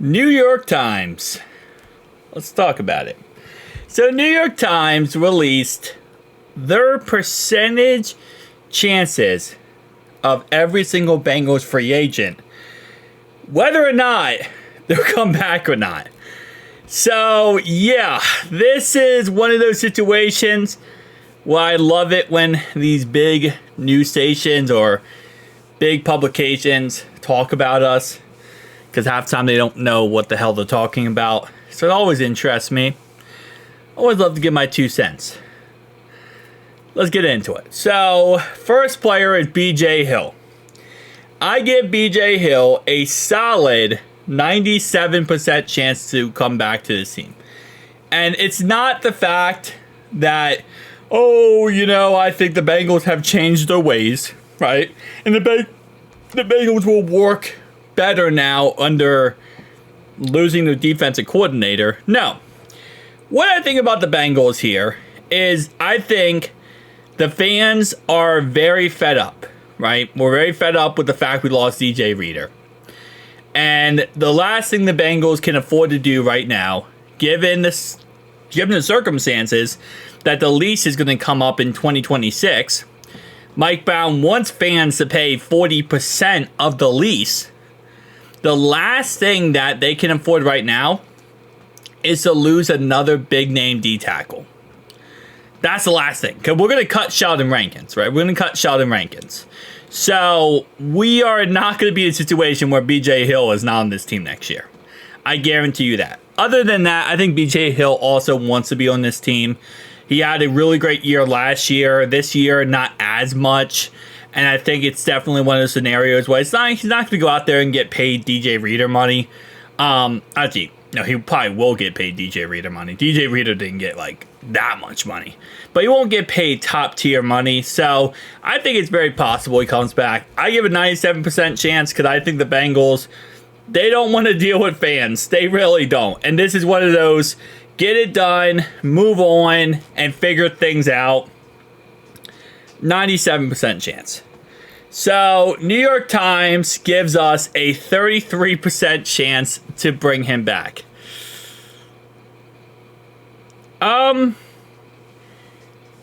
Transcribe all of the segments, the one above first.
New York Times. Let's talk about it. So New York Times released their percentage chances of every single Bengals free agent, whether or not they'll come back or not. So yeah, this is one of those situations where I love it when these big news stations or big publications talk about us, because half the time they don't know what the hell they're talking about. So it always interests me. Always love to give my 2 cents. Let's get into it. So, first player is BJ Hill. I give BJ Hill a solid 97% chance to come back to this team. And it's not the fact that, I think the Bengals have changed their ways, right? And the Bengals will work better now under losing their defensive coordinator. No. What I think about the Bengals here is I think the fans are very fed up, right? We're very fed up with the fact we lost DJ Reader. And the last thing the Bengals can afford to do right now, given the circumstances that the lease is going to come up in 2026, Mike Brown wants fans to pay 40% of the lease. The last thing that they can afford right now is to lose another big-name D-tackle. That's the last thing. Because we're going to cut Sheldon Rankins, right? We're going to cut Sheldon Rankins. So we are not going to be in a situation where BJ Hill is not on this team next year. I guarantee you that. Other than that, I think BJ Hill also wants to be on this team. He had a really great year last year. This year, not as much. And I think it's definitely one of those scenarios where he's not going to go out there and get paid DJ Reader money. Actually, no, he probably will get paid DJ Reader money. DJ Reader didn't get that much money. But he won't get paid top tier money. So I think it's very possible he comes back. I give a 97% chance because I think the Bengals, they don't want to deal with fans. They really don't. And this is one of those get it done, move on, and figure things out. 97% chance. So, New York Times gives us a 33% chance to bring him back.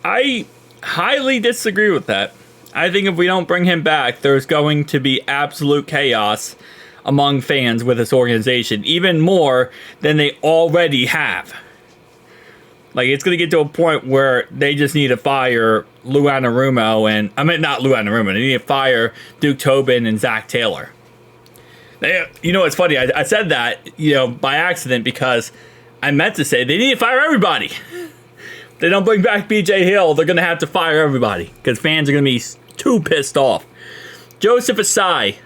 I highly disagree with that. I think if we don't bring him back, there's going to be absolute chaos among fans with this organization, even more than they already have. It's going to get to a point where they just need to fire Lou Anarumo and, not Lou Anarumo, they need to fire Duke Tobin and Zach Taylor. It's funny, I said that, by accident because I meant to say they need to fire everybody. If they don't bring back BJ Hill, they're going to have to fire everybody because fans are going to be too pissed off. Joseph Ossai.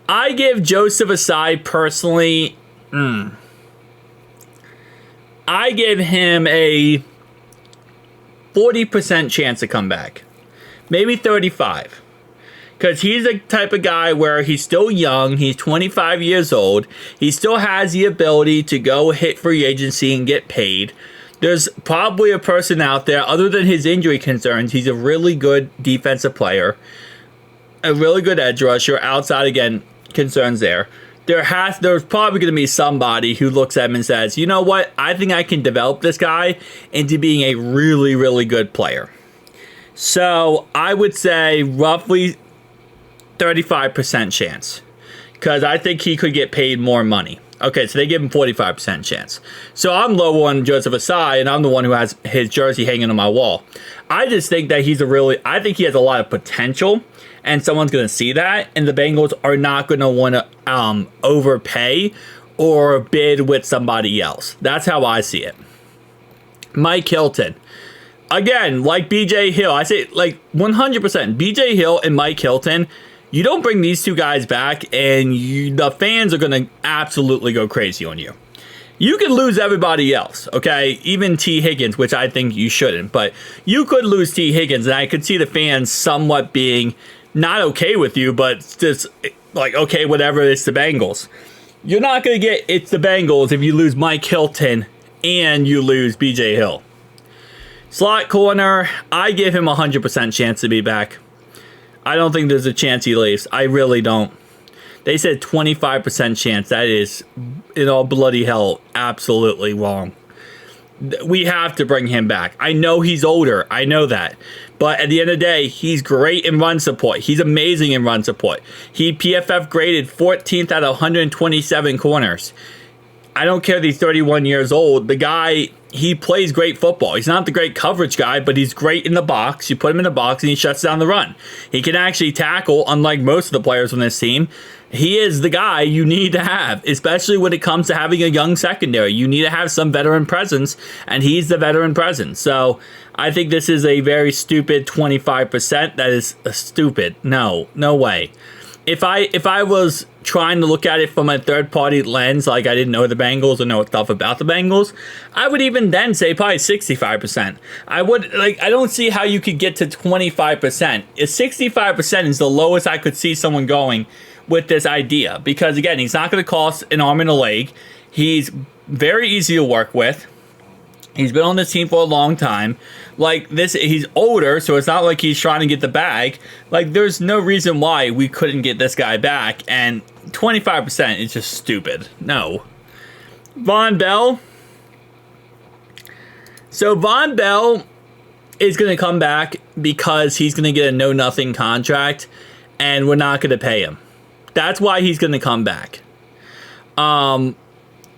I give Joseph Ossai personally, I give him a 40% chance to come back. Maybe 35. Because he's the type of guy where he's still young. He's 25 years old. He still has the ability to go hit free agency and get paid. There's probably a person out there, other than his injury concerns, he's a really good defensive player. A really good edge rusher. Outside, again, concerns there. There's probably going to be somebody who looks at him and says, you know what? I think I can develop this guy into being a really, really good player. So I would say roughly 35% chance. Because I think he could get paid more money. Okay, so they give him 45% chance. So I'm low on Joseph Ossai, and I'm the one who has his jersey hanging on my wall. I just think that I think he has a lot of potential. And someone's going to see that, and the Bengals are not going to want to overpay or bid with somebody else. That's how I see it. Mike Hilton. Again, like BJ Hill, I say 100%. BJ Hill and Mike Hilton, you don't bring these two guys back, and the fans are going to absolutely go crazy on you. You could lose everybody else, okay? Even T. Higgins, which I think you shouldn't. But you could lose T. Higgins, and I could see the fans somewhat being not okay with you, but just okay, whatever, it's the Bengals. You're not going to get it's the Bengals if you lose Mike Hilton and you lose BJ Hill. Slot corner, I give him a 100% chance to be back. I don't think there's a chance he leaves. I really don't. They said 25% chance. That is in all bloody hell absolutely wrong. We have to bring him back. I know he's older. I know that. But at the end of the day, he's great in run support. He's amazing in run support. He PFF graded 14th out of 127 corners. I don't care that he's 31 years old. The guy, he plays great football. He's not the great coverage guy, but he's great in the box. You put him in the box and he shuts down the run. He can actually tackle, unlike most of the players on this team. He is the guy you need to have, especially when it comes to having a young secondary. You need to have some veteran presence, and he's the veteran presence. So I think this is a very stupid 25%. That is stupid. No way. If I was trying to look at it from a third-party lens, like I didn't know the Bengals or know stuff about the Bengals, I would even then say probably 65%. I don't see how you could get to 25%. If 65% is the lowest I could see someone going with this idea, because again, he's not going to cost an arm and a leg. He's very easy to work with. He's been on this team for a long time. Like this, he's older, so it's not like he's trying to get the bag. Like there's no reason why we couldn't get this guy back, and 25% is just stupid. No. Vonn Bell. So Vonn Bell is going to come back because he's going to get a know-nothing contract, and we're not going to pay him. That's why he's going to come back. In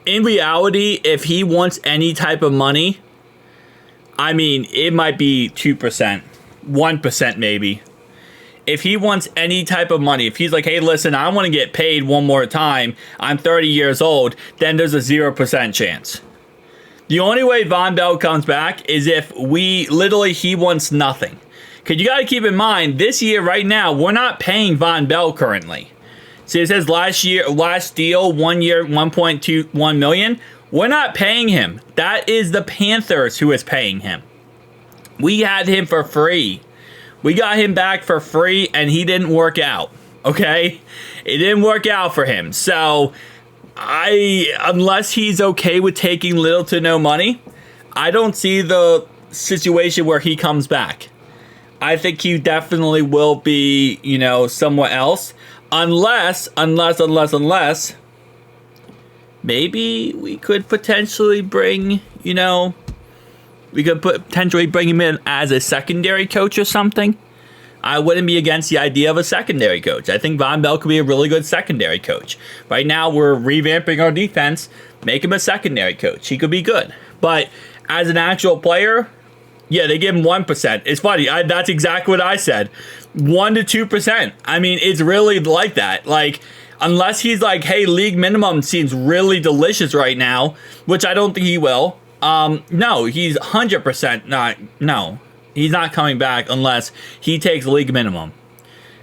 reality, if he wants any type of money, I mean, it might be 2%, 1% maybe. If he wants any type of money, if he's like, hey, listen, I want to get paid one more time, I'm 30 years old, then there's a 0% chance. The only way Vonn Bell comes back is if he wants nothing. Because you got to keep in mind, this year right now, we're not paying Vonn Bell currently. See, it says last deal, 1 year, $1.21 million. We're not paying him. That is the Panthers who is paying him. We had him for free. We got him back for free, and he didn't work out. Okay? It didn't work out for him. So, unless he's okay with taking little to no money, I don't see the situation where he comes back. I think he definitely will be, somewhere else. Unless, maybe we could potentially bring, potentially him in as a secondary coach or something. I wouldn't be against the idea of a secondary coach. I think Vonn Bell could be a really good secondary coach. Right now, we're revamping our defense. Make him a secondary coach. He could be good. But as an actual player, yeah, they give him 1%. It's funny. That's exactly what I said. 1 to 2%. I mean, it's really like that. Like, unless he's like, hey, league minimum seems really delicious right now, which I don't think he will. No, he's 100% not. No, he's not coming back unless he takes league minimum.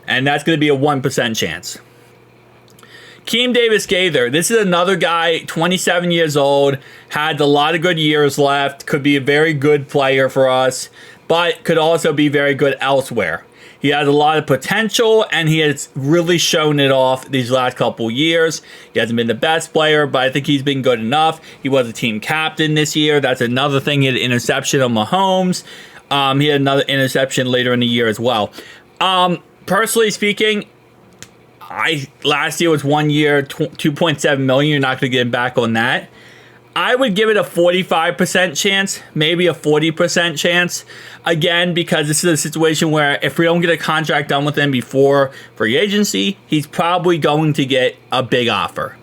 And that's going to be a 1% chance. Keem Davis-Gaither, this is another guy, 27 years old, had a lot of good years left, could be a very good player for us, but could also be very good elsewhere. He has a lot of potential, and he has really shown it off these last couple years. He hasn't been the best player, but I think he's been good enough. He was a team captain this year. That's another thing. He had an interception on Mahomes. He had another interception later in the year as well. Personally speaking, last year was 1 year, $2.7 million. You're not going to get him back on that. I would give it a 45% chance, maybe a 40% chance. Again, because this is a situation where if we don't get a contract done with him before free agency, he's probably going to get a big offer.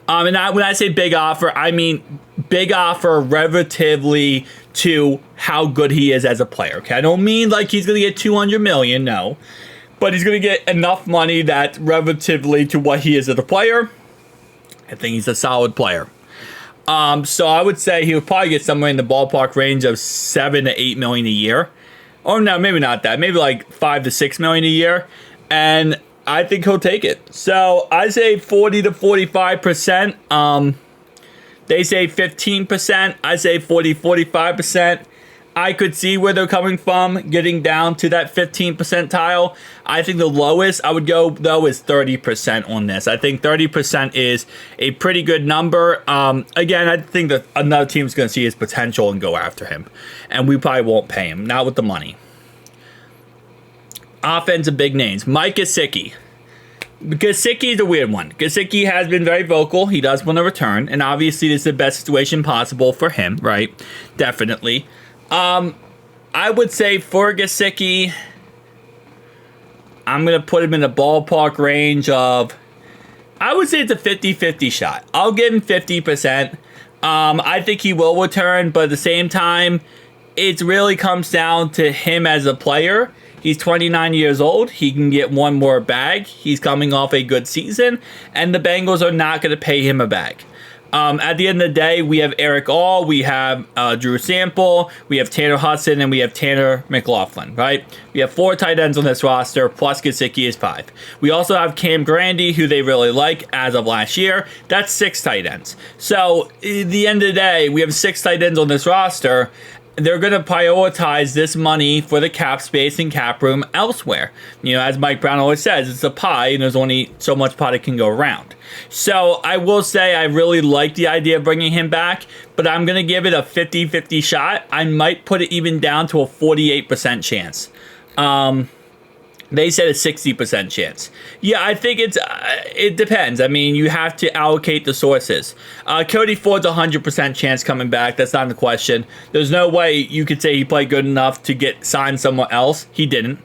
And when I say big offer, I mean big offer relatively to how good he is as a player. Okay, I don't mean like he's going to get $200 million, no. But he's going to get enough money that relatively to what he is as a player, I think he's a solid player. So I would say he would probably get somewhere in the ballpark range of $7 to $8 million a year. Or no, maybe not that. Maybe like $5 to $6 million a year. And I think he'll take it. So I say 40 to 45%. They say 15%. I say 40, 45%. I could see where they're coming from, getting down to that 15 percentile. I think the lowest I would go, though, is 30% on this. I think 30% is a pretty good number. Again, I think that another team's going to see his potential and go after him. And we probably won't pay him, not with the money. Offensive big names. Mike Gesicki. Gesicki is a weird one. Gesicki has been very vocal. He does want to return, and obviously this is the best situation possible for him, right? Definitely. I would say for Gesicki, I'm going to put him in the ballpark range of, I would say it's a 50-50 shot. I'll give him 50%. I think he will return, but at the same time, it really comes down to him as a player. He's 29 years old. He can get one more bag. He's coming off a good season, and the Bengals are not going to pay him a bag. At the end of the day, we have Eric All, we have Drew Sample, we have Tanner Hudson, and we have Tanner McLaughlin, right? We have 4 tight ends on this roster, plus Gesicki is 5. We also have Cam Grandy, who they really like as of last year. That's 6 tight ends. So, at the end of the day, we have 6 tight ends on this roster. They're going to prioritize this money for the cap space and cap room elsewhere. You know, as Mike Brown always says, it's a pie, and there's only so much pie that can go around. So I will say I really like the idea of bringing him back, but I'm going to give it a 50-50 shot. I might put it even down to a 48% chance. They said a 60% chance. Yeah, I think it depends. I mean, you have to allocate the sources. Cody Ford's 100% chance coming back. That's not the question. There's no way you could say he played good enough to get signed somewhere else. He didn't.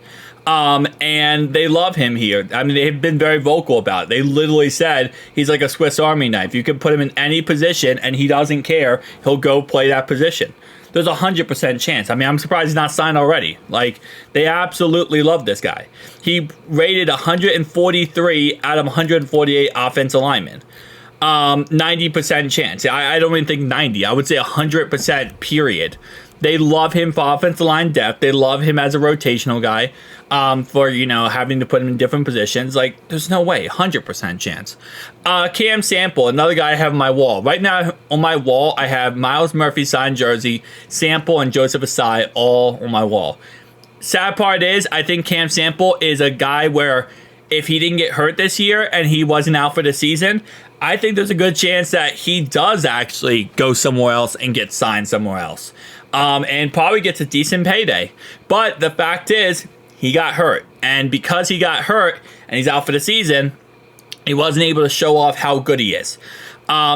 And they love him here. I mean, they've been very vocal about it. They literally said he's like a Swiss Army knife. You can put him in any position, and he doesn't care. He'll go play that position. There's a 100% chance. I mean, I'm surprised he's not signed already. Like, they absolutely love this guy. He rated 143 out of 148 offensive linemen. 90% chance. I don't even think 90. I would say 100% period. They love him for offensive line depth. They love him as a rotational guy for, you know, having to put him in different positions. Like, there's no way. 100% chance. Cam Sample, another guy I have on my wall. Right now on my wall, I have Myles Murphy signed jersey, Sample, and Joseph Ossai all on my wall. Sad part is, I think Cam Sample is a guy where if he didn't get hurt this year and he wasn't out for the season, I think there's a good chance that he does actually go somewhere else and get signed somewhere else. And probably gets a decent payday. But the fact is, he got hurt. And because he got hurt and he's out for the season, he wasn't able to show off how good he is.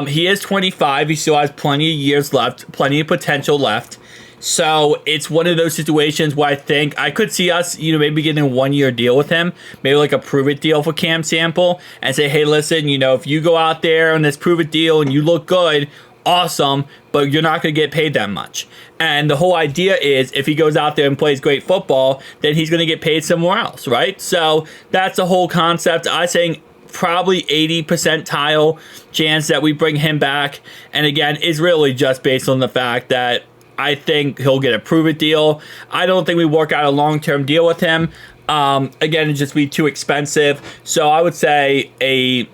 He is 25. He still has plenty of years left, plenty of potential left. So it's one of those situations where I think I could see us, you know, maybe getting a 1-year deal with him, maybe like a prove-it deal for Cam Sample, and say, hey, listen, you know, if you go out there on this prove-it deal and you look good, awesome, but you're not going to get paid that much. And the whole idea is if he goes out there and plays great football, then he's going to get paid somewhere else, right? So that's the whole concept. I'm saying probably 80 percentile chance that we bring him back. And again, it's really just based on the fact that I think he'll get a prove-it deal. I don't think we work out a long-term deal with him. Again, it'd just be too expensive. So I would say a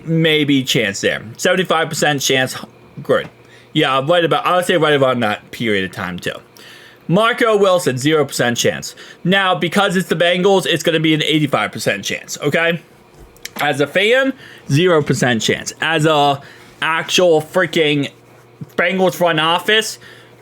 maybe chance there. 75% chance, good. Yeah, I would say right about that period of time too. Marco Wilson, 0% chance. Now, because it's the Bengals, it's going to be an 85% chance, okay? As a fan, 0% chance. As a actual freaking Bengals front office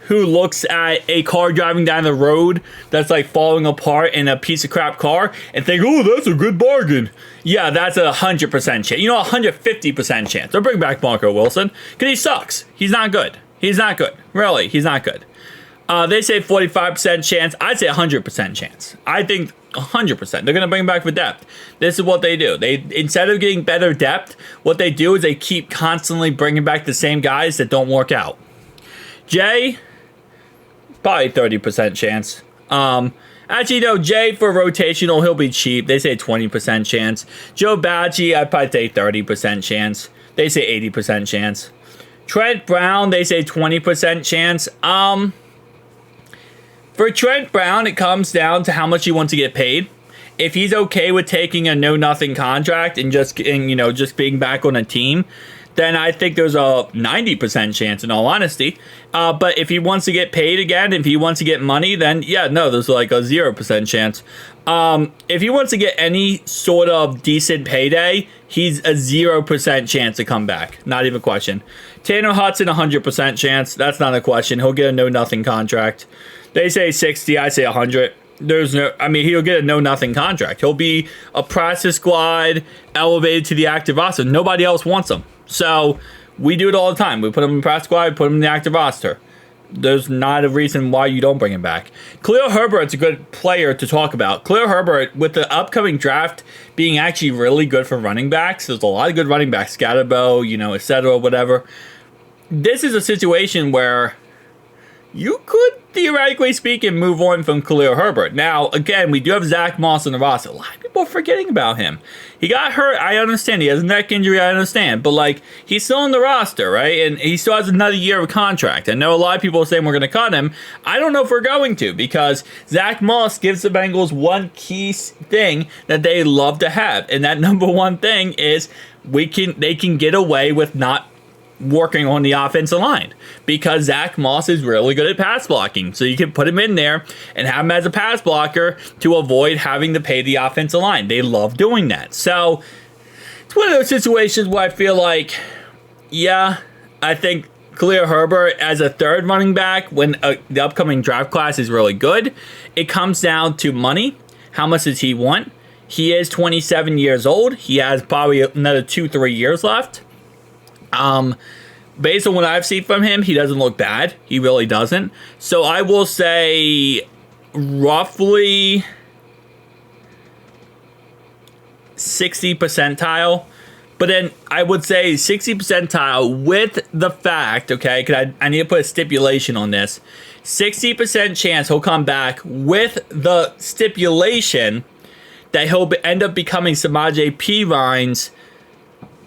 who looks at a car driving down the road that's like falling apart in a piece of crap car and think, oh, that's a good bargain. Yeah, that's a 100% chance. You know, 150% chance. They'll bring back Marco Wilson because he sucks. He's not good. He's not good. Really, he's not good. They say 45% chance. I'd say 100% chance. I think 100%. They're going to bring him back for depth. This is what they do. They, instead of getting better depth, what they do is they keep constantly bringing back the same guys that don't work out. Jay, probably 30% chance. Actually, no, Jay for rotational, he'll be cheap. They say 20% chance. Joe Bacci, I'd probably say 30% chance. They say 80% chance. Trent Brown, they say 20% chance. For Trent Brown, it comes down to how much he wants to get paid. If he's okay with taking a know-nothing contract and just being back on a team, then I think there's a 90% chance, in all honesty. But if he wants to get paid again, if he wants to get money, then yeah, no, there's like a 0% chance. If he wants to get any sort of decent payday, he's a 0% chance to come back. Not even a question. Tanner Hudson, 100% chance. That's not a question. He'll get a know-nothing contract. They say 60, I say 100. he'll get a no-nothing contract. He'll be a practice squad, elevated to the active roster. Nobody else wants him. So we do it all the time. We put him in the practice squad, put him in the active roster. There's not a reason why you don't bring him back. Khalil Herbert's a good player to talk about. Khalil Herbert, with the upcoming draft being actually really good for running backs, there's a lot of good running backs, Scatterbo, etc., whatever. This is a situation where you could, theoretically speaking, move on from Khalil Herbert. Now, again, we do have Zach Moss on the roster. A lot of people are forgetting about him. He got hurt. I understand. He has a neck injury. I understand. But, he's still on the roster, right? And he still has another year of contract. I know a lot of people are saying we're going to cut him. I don't know if we're going to, because Zach Moss gives the Bengals one key thing that they love to have. And that number one thing is they can get away with not working on the offensive line, because Zach Moss is really good at pass blocking. So you can put him in there and have him as a pass blocker to avoid having to pay the offensive line. They love doing that. So it's one of those situations where I feel like, yeah, I think Khalil Herbert as a third running back, when the upcoming draft class is really good, it comes down to money. How much does he want? He is 27 years old. He has probably another 2-3 years left. Based on what I've seen from him, he doesn't look bad. He really doesn't. So I will say roughly 60 percentile. But then I would say 60 percentile with the fact, okay, because I need to put a stipulation on this. 60% chance he'll come back with the stipulation that he'll end up becoming Samaje Perine's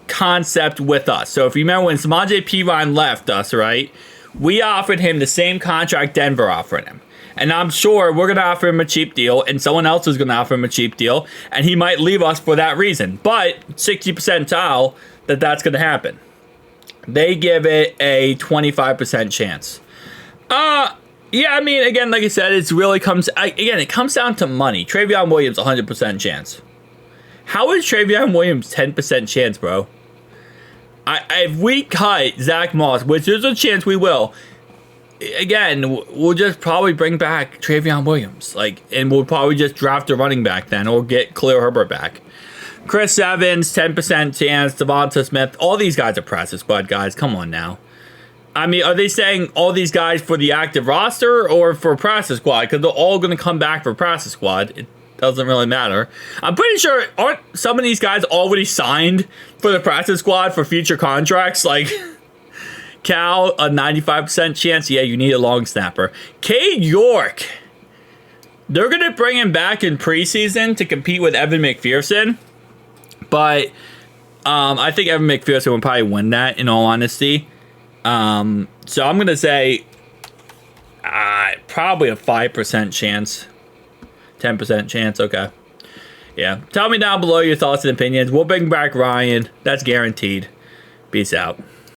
concept with us. So if you remember when Samaje Perine left us, right, we offered him the same contract Denver offered him. And I'm sure we're going to offer him a cheap deal, and someone else is going to offer him a cheap deal, and he might leave us for that reason. But 60 percentile that's going to happen. They give it a 25% chance. Yeah, I mean, again, like I said, it comes down to money. Travion Williams, 100% chance. How is Travion Williams 10% chance, bro? If we cut Zach Moss, which there's a chance we will, again, we'll just probably bring back Travion Williams. And we'll probably just draft a running back then, or get Khalil Herbert back. Chris Evans, 10% chance. Devonta Smith. All these guys are practice squad guys. Come on now. I mean, are they saying all these guys for the active roster or for practice squad? Because they're all going to come back for practice squad. Doesn't really matter. I'm pretty sure, aren't some of these guys already signed for the practice squad for future contracts? Cal, a 95% chance. Yeah, you need a long snapper. Cade York, they're going to bring him back in preseason to compete with Evan McPherson. But I think Evan McPherson will probably win that, in all honesty. So I'm going to say probably a 5% chance. 10% chance, okay. Yeah. Tell me down below your thoughts and opinions. We'll bring back Ryan. That's guaranteed. Peace out.